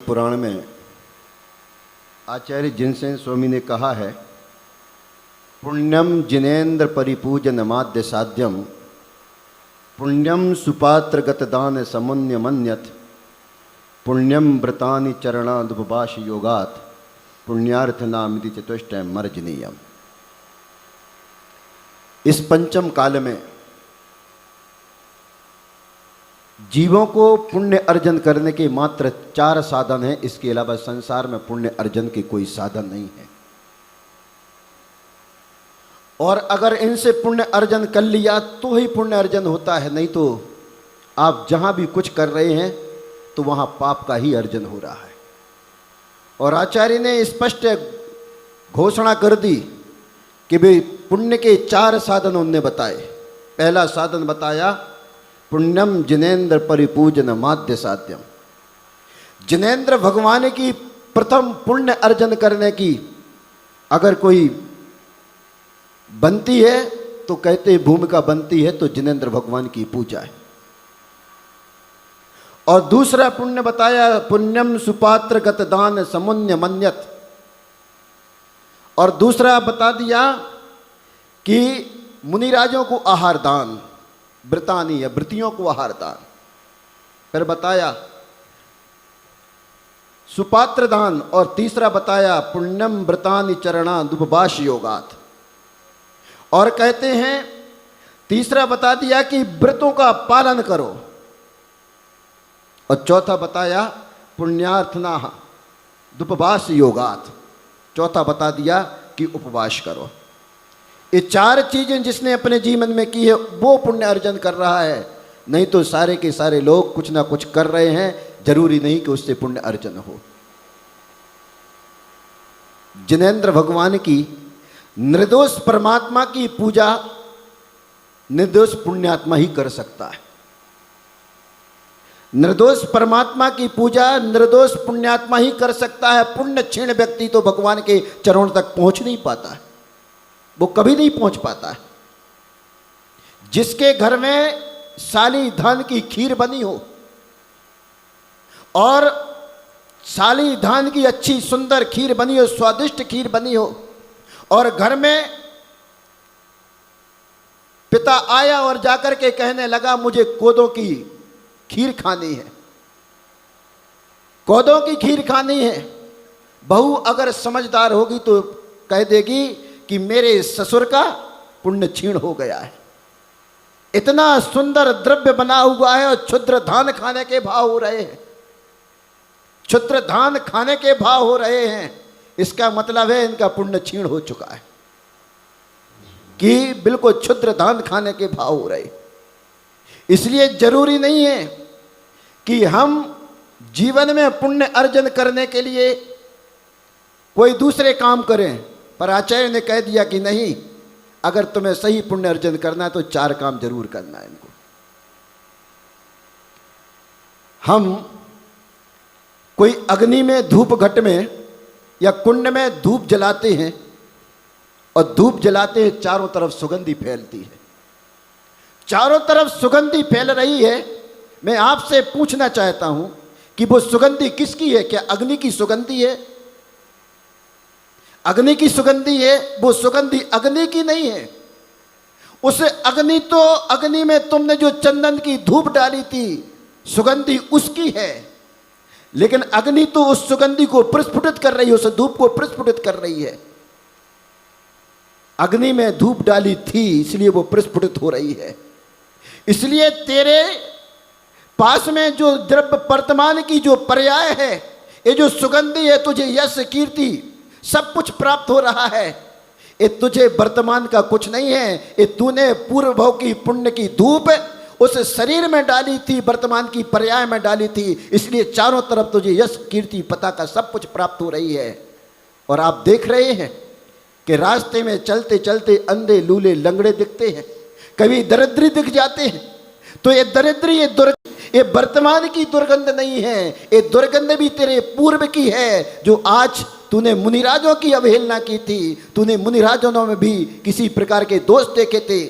पुराण में आचार्य जिनसेन स्वामी ने कहा है, पुण्यम जिनेन्द्र परिपूजन माद्य साध्यम पुण्यम सुपात्र गतदान समुन्य मन्यत पुण्यम व्रतानि चरणादुपवास योगात पुण्यार्थ नामिति चतुष्टय मर्जनीयम। इस पंचम काल में जीवों को पुण्य अर्जन करने के मात्र 4 साधन हैं। इसके अलावा संसार में पुण्य अर्जन के कोई साधन नहीं है। और अगर इनसे पुण्य अर्जन कर लिया तो ही पुण्य अर्जन होता है, नहीं तो आप जहां भी कुछ कर रहे हैं तो वहां पाप का ही अर्जन हो रहा है। और आचार्य ने स्पष्ट घोषणा कर दी कि भाई पुण्य के 4 साधन उन्होंने बताए। पहला साधन बताया पुण्यम जिनेन्द्र परिपूजन माद्य साध्यम। जिनेन्द्र भगवान की प्रथम पुण्य अर्जन करने की अगर कोई बनती है तो कहते भूमिका बनती है तो जिनेन्द्र भगवान की पूजा है। और दूसरा पुण्य बताया पुण्यम सुपात्र गतदान समुन्य मन्यत। और दूसरा बता दिया कि मुनिराजों को आहार दान, व्रतानी है, व्रतियों को आहार दान। फिर बताया सुपात्र दान। और तीसरा बताया पुण्यम व्रतानि चरणादुपवास योगात। और कहते हैं तीसरा बता दिया कि व्रतों का पालन करो। और चौथा बताया पुण्यार्थना दुपवास योगात। चौथा बता दिया कि उपवास करो। ये 4 चीजें जिसने अपने जीवन में की है वो पुण्य अर्जन कर रहा है, नहीं तो सारे के सारे लोग कुछ ना कुछ कर रहे हैं, जरूरी नहीं कि उससे पुण्य अर्जन हो। जिनेन्द्र भगवान की निर्दोष परमात्मा की पूजा निर्दोष पुण्यात्मा ही कर सकता है। निर्दोष परमात्मा की पूजा निर्दोष पुण्यात्मा ही कर सकता है। पुण्य क्षीण व्यक्ति तो भगवान के चरणों तक पहुंच नहीं पाता है, वो कभी नहीं पहुंच पाता है। जिसके घर में साली धान की खीर बनी हो और साली धान की अच्छी सुंदर खीर बनी हो, स्वादिष्ट खीर बनी हो, और घर में पिता आया और जाकर के कहने लगा मुझे कोदों की खीर खानी है, कोदों की खीर खानी है। बहू अगर समझदार होगी तो कह देगी कि मेरे ससुर का पुण्य क्षीण हो गया है, इतना सुंदर द्रव्य बना हुआ है और क्षुद्र धान खाने के भाव हो रहे हैं, क्षुद्र धान खाने के भाव हो रहे हैं। इसका मतलब है इनका पुण्य क्षीण हो चुका है कि बिल्कुल क्षुद्र धान खाने के भाव हो रहे। इसलिए जरूरी नहीं है कि हम जीवन में पुण्य अर्जन करने के लिए कोई दूसरे काम करें, पर आचार्य ने कह दिया कि नहीं, अगर तुम्हें सही पुण्य अर्जन करना है तो 4 काम जरूर करना है इनको। हम कोई अग्नि में धूप घट में या कुंड में धूप जलाते हैं और धूप जलाते हैं, चारों तरफ सुगंधी फैलती है, चारों तरफ सुगंधी फैल रही है। मैं आपसे पूछना चाहता हूं कि वो सुगंधी किसकी है? क्या अग्नि की सुगंधी है? अग्नि की सुगंधी है, वो सुगंधी अग्नि की नहीं है। उस अग्नि में तुमने जो चंदन की धूप डाली थी, सुगंधी उसकी है, लेकिन अग्नि तो उस सुगंधी को प्रस्फुटित कर रही है, उस धूप को प्रस्फुटित कर रही है। अग्नि में धूप डाली थी इसलिए वो प्रस्फुटित हो रही है। इसलिए तेरे पास में जो द्रव्य वर्तमान की जो पर्याय है, ये जो सुगंधी है, तुझे यश कीर्ति सब कुछ प्राप्त हो रहा है। ये तुझे वर्तमान का कुछ नहीं है, ये तूने पूर्व भव की पुण्य की धूप उस शरीर में डाली थी, वर्तमान की पर्याय में डाली थी, इसलिए चारों तरफ तुझे यश कीर्ति पता का सब कुछ प्राप्त हो रही है। और आप देख रहे हैं कि रास्ते में चलते चलते अंधे लूले लंगड़े दिखते हैं, कभी दरिद्री दिख जाते हैं, तो ये दरिद्री ये वर्तमान की दुर्गंध नहीं है, ये दुर्गंध भी तेरे पूर्व की है, जो आज तूने मुनिराजों की अवहेलना की थी, तूने मुनिराजों में भी किसी प्रकार के दोष देखे थे,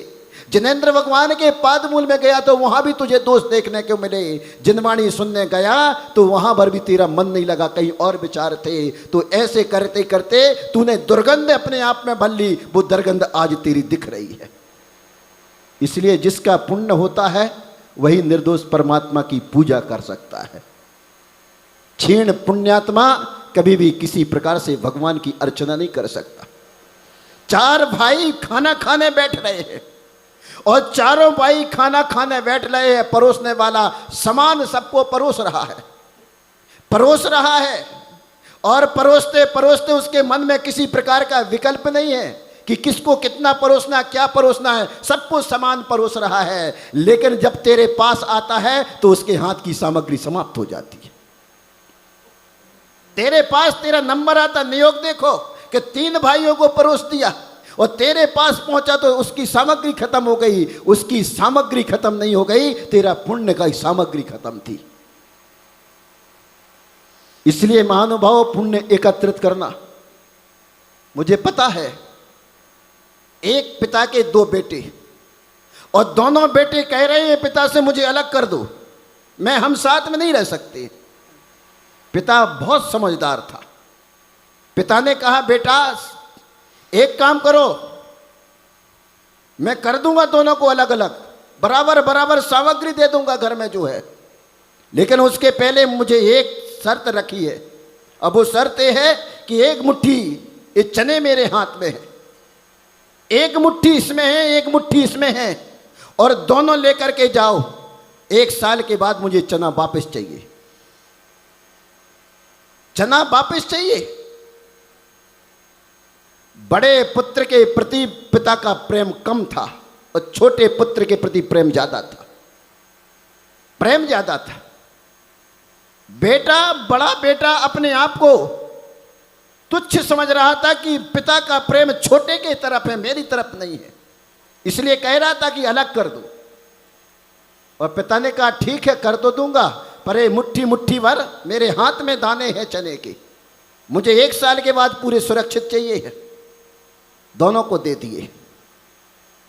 जिनेंद्र भगवान के पादमूल में गया तो वहां भी तुझे दोष देखने को मिले। जिनवाणी सुनने गया तो वहां पर भी तेरा मन नहीं लगा, कहीं और विचार थे। तो ऐसे करते करते तूने दुर्गंध अपने आप में भर ली, वो दुर्गंध आज तेरी दिख रही है। इसलिए जिसका पुण्य होता है वही निर्दोष परमात्मा की पूजा कर सकता है। क्षीण पुण्यात्मा कभी भी किसी प्रकार से भगवान की अर्चना नहीं कर सकता। चार भाई खाना खाने बैठ रहे हैं और चारों भाई खाना खाने बैठ रहे हैं। परोसने वाला समान सबको परोस रहा है और परोसते परोसते उसके मन में किसी प्रकार का विकल्प नहीं है कि किसको कितना परोसना, क्या परोसना है, सबको समान परोस रहा है। लेकिन जब तेरे पास आता है तो उसके हाथ की सामग्री समाप्त हो जाती है। तेरे पास तेरा नंबर आता, नियोग देखो कि 3 भाइयों को परोस दिया और तेरे पास पहुंचा तो उसकी सामग्री खत्म हो गई। उसकी सामग्री खत्म नहीं हो गई, तेरा पुण्य का सामग्री खत्म थी। इसलिए महानुभाव पुण्य एकत्रित करना। मुझे पता है एक पिता के 2 बेटे और दोनों बेटे कह रहे हैं पिता से मुझे अलग कर दो, मैं हम साथ में नहीं रह सकते। पिता बहुत समझदार था। पिता ने कहा बेटा एक काम करो, मैं कर दूंगा दोनों को अलग अलग, बराबर बराबर सामग्री दे दूंगा घर में जो है, लेकिन उसके पहले मुझे एक शर्त रखी है। अब वो शर्त है कि 1 मुट्ठी ये चने मेरे हाथ में है, 1 मुट्ठी इसमें है, 1 मुट्ठी इसमें है, और दोनों लेकर के जाओ। 1 साल के बाद मुझे चना वापस चाहिए, चना वापस चाहिए। बड़े पुत्र के प्रति पिता का प्रेम कम था और छोटे पुत्र के प्रति प्रेम ज्यादा था, प्रेम ज्यादा था। बड़ा बेटा अपने आप को तुच्छ समझ रहा था कि पिता का प्रेम छोटे के तरफ है, मेरी तरफ नहीं है, इसलिए कह रहा था कि अलग कर दो। और पिता ने कहा ठीक है कर तो दूंगा, पर ये मुट्ठी मुट्ठी भर मेरे हाथ में दाने हैं चने के, मुझे 1 साल के बाद पूरे सुरक्षित चाहिए है। दोनों को दे दिए।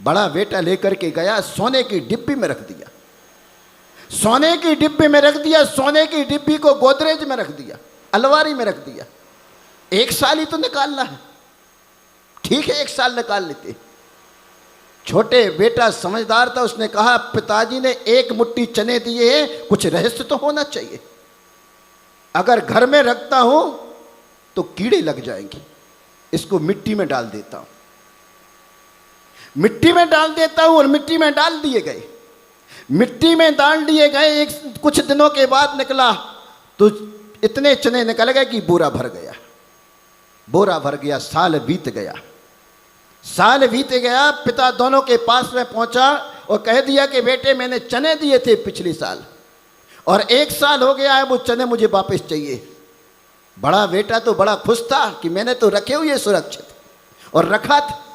बड़ा बेटा लेकर के गया, सोने की डिब्बी में रख दिया, सोने की डिब्बी में रख दिया, सोने की डिब्बी को गोदरेज में रख दिया, अलमारी में रख दिया। 1 साल ही तो निकालना है, ठीक है 1 साल निकाल लेते। छोटे बेटा समझदार था, उसने कहा पिताजी ने 1 मुट्ठी चने दिए हैं, कुछ रहस्य तो होना चाहिए, अगर घर में रखता हूं तो कीड़े लग जाएंगे, इसको मिट्टी में डाल देता हूं। मिट्टी में डाल देता हूं और मिट्टी में डाल दिए गए, मिट्टी में डाल दिए गए। कुछ दिनों के बाद निकला तो इतने चने निकल गए कि बोरा भर गया, बोरा भर गया। साल बीत गया, साल बीत गया। पिता दोनों के पास में पहुंचा और कह दिया कि बेटे मैंने चने दिए थे पिछले साल और 1 साल हो गया है, वो चने मुझे वापस चाहिए। बड़ा बेटा तो बड़ा खुश था कि मैंने तो रखे हुए सुरक्षित और रखा था।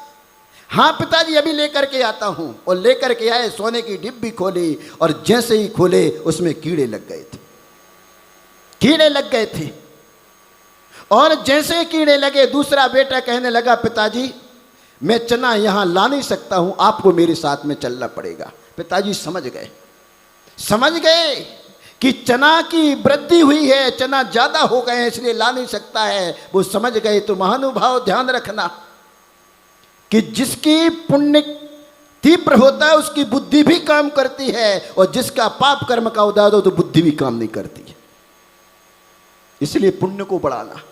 हाँ पिताजी अभी लेकर के आता हूं। और लेकर के आए, सोने की डिब्बी खोली और जैसे ही खोले उसमें कीड़े लग गए थे, कीड़े लग गए थे। और जैसे कीड़े लगे दूसरा बेटा कहने लगा पिताजी मैं चना यहां ला नहीं सकता हूं, आपको मेरे साथ में चलना पड़ेगा। पिताजी समझ गए कि चना की वृद्धि हुई है, चना ज्यादा हो गए हैं इसलिए ला नहीं सकता है, वो समझ गए। तो महानुभाव ध्यान रखना कि जिसकी पुण्य तीव्र होता है उसकी बुद्धि भी काम करती है, और जिसका पाप कर्म का उदय हो तो बुद्धि भी काम नहीं करती है। इसलिए पुण्य को बढ़ाना।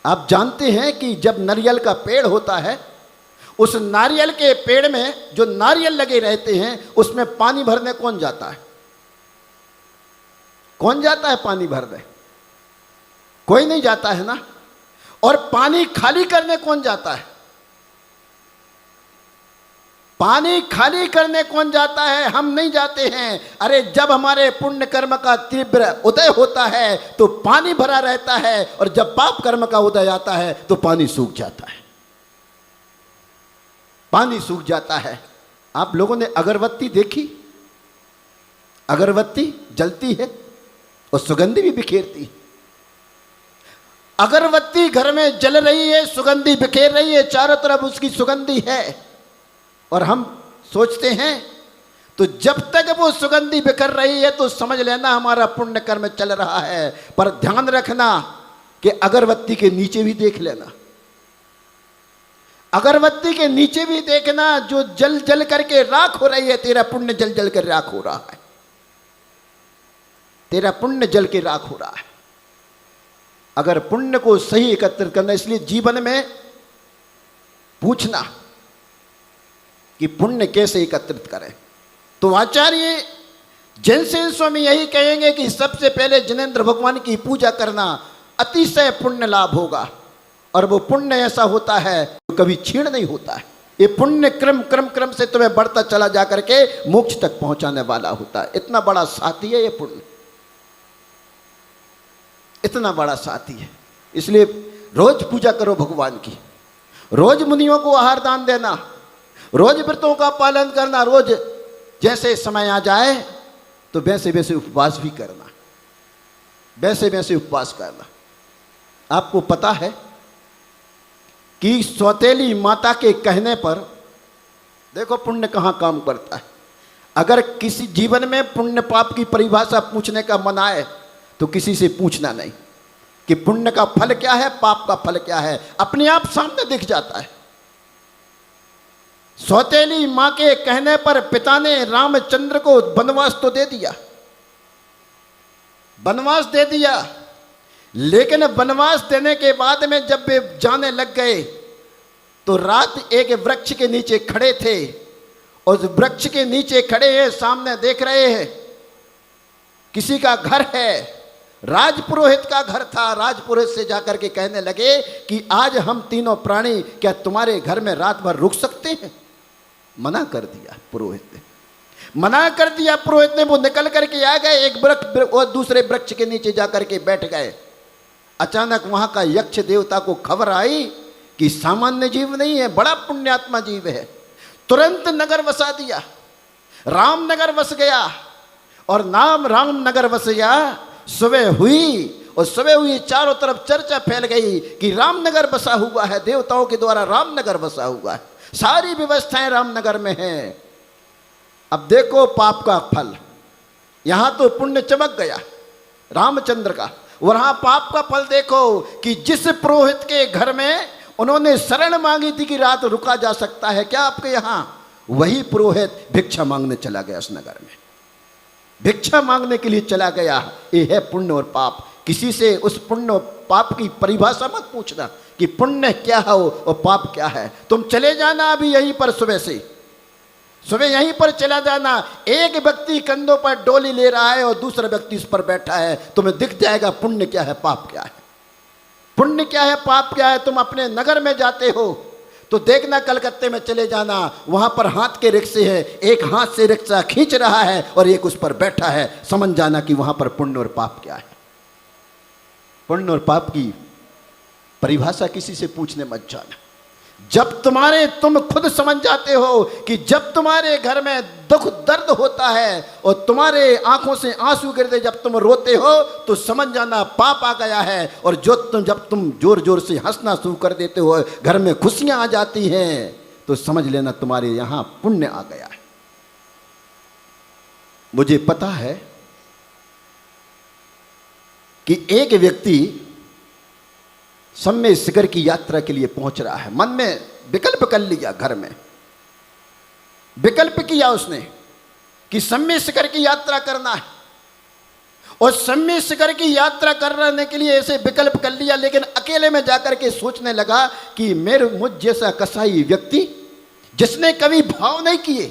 आप जानते हैं कि जब नारियल का पेड़ होता है, उस नारियल के पेड़ में जो नारियल लगे रहते हैं उसमें पानी भरने कौन जाता है? कौन जाता है पानी भरने? कोई नहीं जाता है ना। और पानी खाली करने कौन जाता है? पानी खाली करने कौन जाता है? हम नहीं जाते हैं। अरे जब हमारे पुण्य कर्म का तीव्र उदय होता है तो पानी भरा रहता है, और जब पाप कर्म का उदय आता है तो पानी सूख जाता है, पानी सूख जाता है। आप लोगों ने अगरबत्ती देखी? अगरबत्ती जलती है और सुगंधी भी बिखेरती। अगरबत्ती घर में जल रही है, सुगंधी बिखेर रही है, चारों तरफ उसकी सुगंधी है, और हम सोचते हैं, तो जब तक वो सुगंधी बिखर रही है तो समझ लेना हमारा पुण्य कर्म चल रहा है। पर ध्यान रखना कि अगरबत्ती के नीचे भी देख लेना, अगरबत्ती के नीचे भी देखना, जो जल जल करके राख हो रही है, तेरा पुण्य जल जल कर राख हो रहा है, तेरा पुण्य जल के राख हो रहा है। अगर पुण्य को सही एकत्रित करना, इसलिए जीवन में पूछना कि पुण्य कैसे एकत्रित करें। तो आचार्य जैनसेन स्वामी यही कहेंगे कि सबसे पहले जिनेंद्र भगवान की पूजा करना, अतिशय पुण्य लाभ होगा। और वो पुण्य ऐसा होता है जो कभी क्षीण नहीं होता है। ये पुण्य क्रम क्रम क्रम से तुम्हें बढ़ता चला जा करके मोक्ष तक पहुंचाने वाला होता है। इतना बड़ा साथी है ये पुण्य, इतना बड़ा साथी है। इसलिए रोज पूजा करो भगवान की, रोज मुनियों को आहार दान देना, रोज व्रतों का पालन करना, रोज जैसे समय आ जाए तो वैसे वैसे उपवास भी करना, वैसे वैसे उपवास करना। आपको पता है कि सौतेली माता के कहने पर देखो पुण्य कहाँ काम करता है। अगर किसी जीवन में पुण्य पाप की परिभाषा पूछने का मन आए तो किसी से पूछना नहीं कि पुण्य का फल क्या है, पाप का फल क्या है, अपने आप सामने दिख जाता है। सौतेली मां के कहने पर पिता ने रामचंद्र को वनवास तो दे दिया, वनवास दे दिया, लेकिन वनवास देने के बाद में जब वे जाने लग गए तो रात एक वृक्ष के नीचे खड़े थे। उस वृक्ष के नीचे खड़े हैं, सामने देख रहे हैं, किसी का घर है, राजपुरोहित का घर था। राजपुरोहित से जाकर के कहने लगे कि आज हम तीनों प्राणी क्या तुम्हारे घर में रात भर रुक सकते हैं? मना कर दिया पुरोहित ने, मना कर दिया पुरोहित ने। वो निकल करके आ गए, एक वृक्ष और दूसरे वृक्ष के नीचे जाकर के बैठ गए। अचानक वहां का यक्ष देवता को खबर आई कि सामान्य जीव नहीं है, बड़ा पुण्यात्मा जीव है। तुरंत नगर बसा दिया, रामनगर बस गया। और नाम रामनगर बस गया। सुबह हुई और सुबह हुई चारों तरफ चर्चा फैल गई कि रामनगर बसा हुआ है, देवताओं के द्वारा रामनगर बसा हुआ है, सारी व्यवस्थाएं रामनगर में हैं। अब देखो पाप का फल, यहां तो पुण्य चमक गया रामचंद्र का, वहां पाप का फल देखो कि जिस पुरोहित के घर में उन्होंने शरण मांगी थी कि रात रुका जा सकता है क्या आपके यहां, वही पुरोहित भिक्षा मांगने चला गया उस नगर में, भिक्षा मांगने के लिए चला गया। ये है पुण्य और पाप। किसी से उस पुण्य और पाप की परिभाषा मत पूछना कि पुण्य क्या है और पाप क्या है। तुम चले जाना अभी यहीं पर, सुबह से सुबह यहीं पर चला जाना। एक व्यक्ति कंधों पर डोली ले रहा है और दूसरा व्यक्ति उस पर बैठा है, तुम्हें दिख जाएगा पुण्य क्या है, पाप क्या है, पुण्य क्या है, पाप क्या है। तुम अपने नगर में जाते हो तो देखना, कलकत्ते में चले जाना, वहां पर हाथ के रिक्शे है, एक हाथ से रिक्शा खींच रहा है और एक उस पर बैठा है, समझ जाना कि वहां पर पुण्य और पाप क्या है। पुण्य और पाप की परिभाषा किसी से पूछने मत जाना। जब तुम खुद समझ जाते हो कि जब तुम्हारे घर में दुख दर्द होता है और तुम्हारे आंखों से आंसू गिरते, जब तुम रोते हो तो समझ जाना पाप आ जब तुम जोर जोर से हंसना शुरू कर देते हो, घर में खुशियां आ जाती हैं, तो समझ लेना तुम्हारे यहां पुण्य आ गया है। मुझे पता है कि एक व्यक्ति सम्य शिखर की यात्रा के लिए पहुंच रहा है। मन में विकल्प कर लिया, घर में विकल्प किया उसने कि सम्य शिखर की यात्रा करना है। और सम्य शिखर की यात्रा करने के लिए ऐसे विकल्प कर लिया, लेकिन अकेले में जाकर के सोचने लगा कि मुझ जैसा कसाई व्यक्ति जिसने कभी भाव नहीं किए,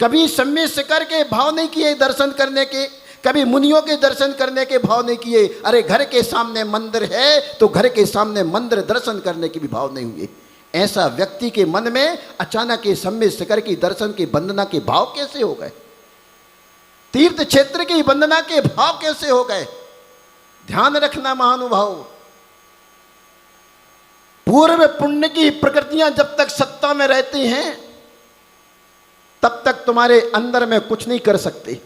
कभी सम्य शिखर के भाव नहीं किए दर्शन करने के, कभी मुनियों के दर्शन करने के भाव नहीं किए, अरे घर के सामने मंदिर है तो घर के सामने मंदिर दर्शन करने के भी भाव नहीं हुए, ऐसा व्यक्ति के मन में अचानक ये सम्य शिखर की दर्शन की वंदना के भाव कैसे हो गए, तीर्थ क्षेत्र की वंदना के भाव कैसे हो गए। ध्यान रखना महानुभाव, पूर्व पुण्य की प्रकृतियां जब तक सत्ता में रहती हैं तब तक तुम्हारे अंदर में कुछ नहीं कर सकती,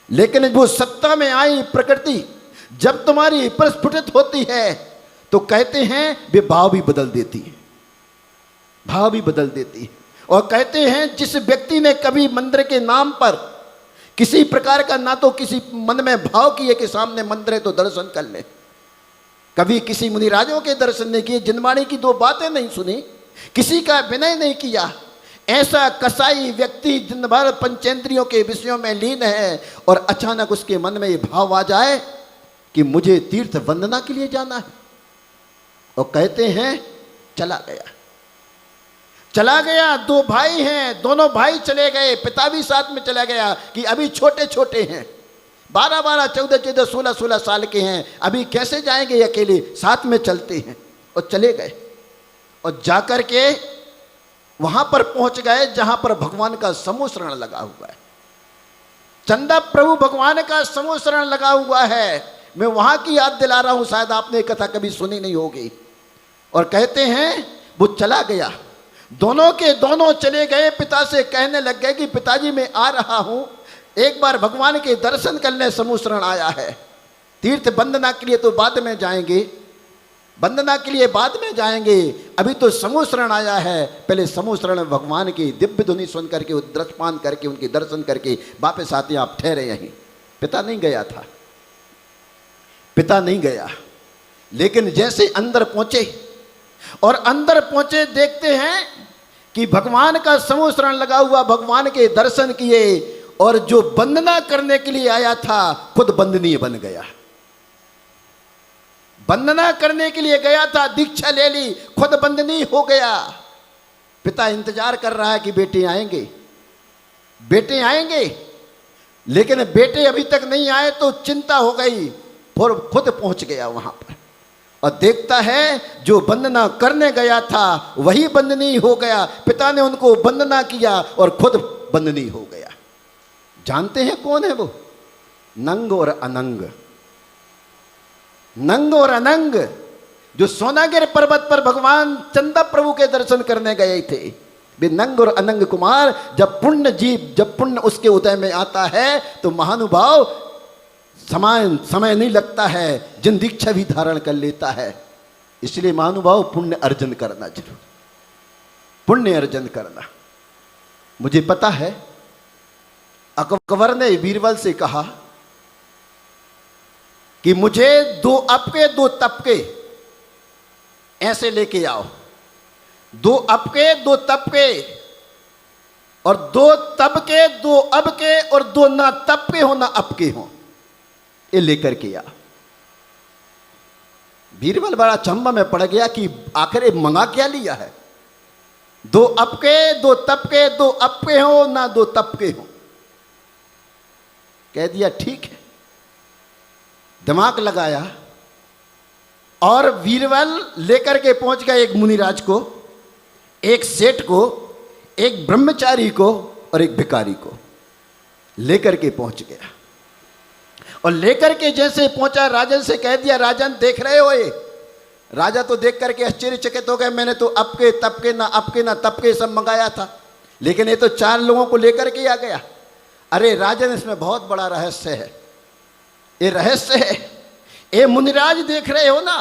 लेकिन वो सत्ता में आई प्रकृति जब तुम्हारी प्रस्फुटित होती है तो कहते हैं वे भाव भी बदल देती है, भाव भी बदल देती है। और कहते हैं जिस व्यक्ति ने कभी मंदिर के नाम पर किसी प्रकार का ना तो किसी मन में भाव किए कि सामने मंदिर है तो दर्शन कर ले, कभी किसी मुनिराजों के दर्शन नहीं किए, जिनवाणी की दो बातें नहीं सुनी, किसी का विनय नहीं किया, ऐसा कसाई व्यक्ति दिन भर पंचेंद्रियों के विषयों में लीन है और अचानक उसके मन में ये भाव आ जाए कि मुझे तीर्थ वंदना के लिए जाना है, और कहते हैं चला गया। चला गया, दो भाई हैं, दोनों भाई चले गए, पिता भी साथ में चला गया कि अभी छोटे छोटे हैं, 12-12, 14-14, 16-16 साल के हैं, अभी कैसे जाएंगे अकेले, साथ में चलते हैं। और चले गए और जाकर के वहां पर पहुंच गए जहां पर भगवान का समूह लगा हुआ है। चंदा प्रभु भगवान का समूह लगा हुआ है। मैं वहां की याद दिला रहा हूं, शायद आपने कथा कभी सुनी नहीं होगी। और कहते हैं वो चला गया, दोनों के दोनों चले गए, पिता से कहने लग गए कि पिताजी मैं आ रहा हूं, एक बार भगवान के दर्शन करने समूह शरण आया है, तीर्थ वंदना के लिए तो बाद में जाएंगे, वंदना के लिए बाद में जाएंगे, अभी तो समूह शरण आया है, पहले समूह शरण भगवान की दिव्य ध्वनि सुन करके उद्रष्टपान करके उनके दर्शन करके वापस आते आप ठहरे यहीं। पिता नहीं गया था, पिता नहीं गया, लेकिन जैसे अंदर पहुंचे और अंदर पहुंचे देखते हैं कि भगवान का समूह शरण लगा हुआ, भगवान के दर्शन किए और जो वंदना करने के लिए आया था खुद वंदनीय बन गया। वंदना करने के लिए गया था, दीक्षा ले ली, खुद वंदनीय हो गया। पिता इंतजार कर रहा है कि बेटे आएंगे, बेटे आएंगे, लेकिन बेटे अभी तक नहीं आए तो चिंता हो गई, और खुद पहुंच गया वहां पर और देखता है जो वंदना करने गया था वही वंदनीय हो गया। पिता ने उनको वंदना किया और खुद वंदनीय हो गया। जानते हैं कौन है वो? नंग और अनंग। नंग और अनंग जो सोनागिर पर्वत पर भगवान चंदा प्रभु के दर्शन करने गए थे, वे नंग और अनंग कुमार। जब पुण्य जीव, जब पुण्य उसके उदय में आता है तो महानुभाव समय नहीं लगता है, जिन दीक्षा भी धारण कर लेता है। इसलिए महानुभाव पुण्य अर्जन करना जरूर, पुण्य अर्जन करना। मुझे पता है अकबर ने बीरबल से कहा कि मुझे 2 अपके 2 तपके ऐसे लेके आओ, 2 अपके 2 तपके और 2 तबके 2 अबके और 2 ना तपके हो ना अपके हो, ये लेकर के आ। बीरबल बड़ा चंबा में पड़ गया कि आखिर मंगा क्या लिया है, 2 अपके 2 तपके 2 अपके हो ना 2 तपके हो। कह दिया ठीक है, दिमाग लगाया और बीरबल लेकर के पहुंच गया एक मुनिराज को, एक सेठ को, एक ब्रह्मचारी को और एक भिखारी को लेकर के पहुंच गया। और लेकर के जैसे पहुंचा राजन से कह दिया, राजन देख रहे हो ये? राजा तो देख करके आश्चर्यचकित हो गए, मैंने तो अपके तपके ना अपके ना तपके सब मंगाया था, लेकिन ये तो 4 लोगों को लेकर के आ गया। अरे राजन, इसमें बहुत बड़ा रहस्य है, ये रहस्य है। ये मुनिराज देख रहे हो ना,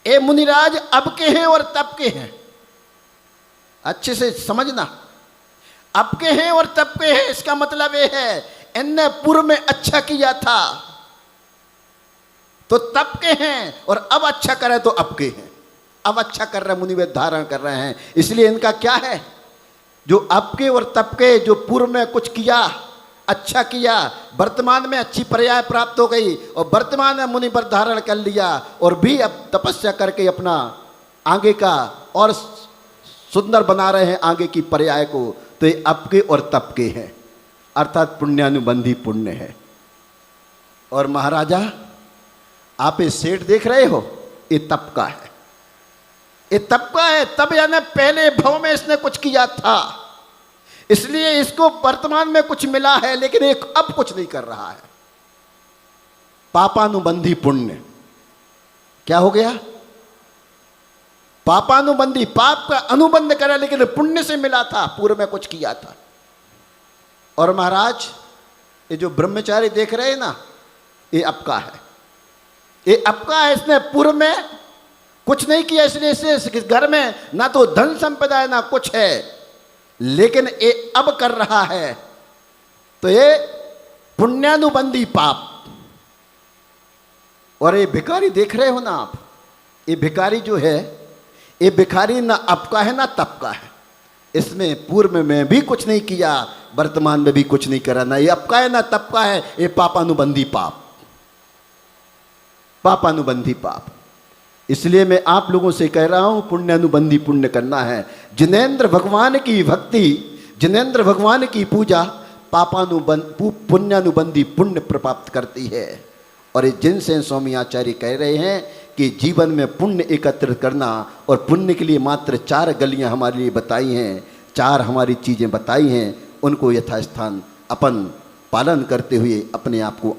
ये मुनिराज अबके हैं और तपके हैं, अच्छे से समझना। अबके हैं और तपके हैं, इसका मतलब ये है इनने पूर्व में अच्छा किया था तो तपके हैं, और अब अच्छा करे तो अपके हैं। अब अच्छा कर रहे, मुनिवेद धारण कर रहे हैं, इसलिए इनका क्या है, जो अपके और तपके, जो पूर्व में कुछ किया, अच्छा किया, वर्तमान में अच्छी पर्याय प्राप्त हो गई और वर्तमान में मुनिवर धारण कर लिया और भी अब तपस्या करके अपना आगे का और सुंदर बना रहे हैं आगे की पर्याय को, तो ये अपके और तपके हैं, अर्थात पुण्यानुबंधी पुण्य है। और महाराजा, आप ये सेठ देख रहे हो, ये तपका है, ये तपका है। तब यानी पहले भव में इसने कुछ किया था, इसलिए इसको वर्तमान में कुछ मिला है, लेकिन एक अब कुछ नहीं कर रहा है। पापानुबंधी पुण्य क्या हो गया? पापानुबंधी, पाप का अनुबंध करा, लेकिन पुण्य से मिला था, पूर्व में कुछ किया था। और महाराज, ये जो ब्रह्मचारी देख रहे हैं ना, ये अपका है, ये अपका है। इसने पूर्व में कुछ नहीं किया, इसलिए इसे घर में ना तो धन संपदा है ना कुछ है, लेकिन ये अब कर रहा है तो ये पुण्यानुबंधी पाप। और ये भिखारी देख रहे हो ना आप, ये भिखारी जो है, ये भिखारी ना अब का है ना तब का है। इसमें पूर्व में भी कुछ नहीं किया, वर्तमान में भी कुछ नहीं करा, ना ये अब का है ना तब का है। ये पापानुबंधी पाप, पापानुबंधी पाप। इसलिए मैं आप लोगों से कह रहा हूं पुण्यानुबंधी पुण्य करना है। जिनेंद्र भगवान की भक्ति, जिनेंद्र भगवान की पूजा पुण्यानुबंधी पुण्य प्राप्त करती है। और जिनसे स्वामी आचार्य कह रहे हैं कि जीवन में पुण्य एकत्रित करना, और पुण्य के लिए मात्र 4 गलियां हमारे लिए बताई हैं, 4 हमारी चीज़ें बताई हैं, उनको यथास्थान अपन पालन करते हुए अपने आप को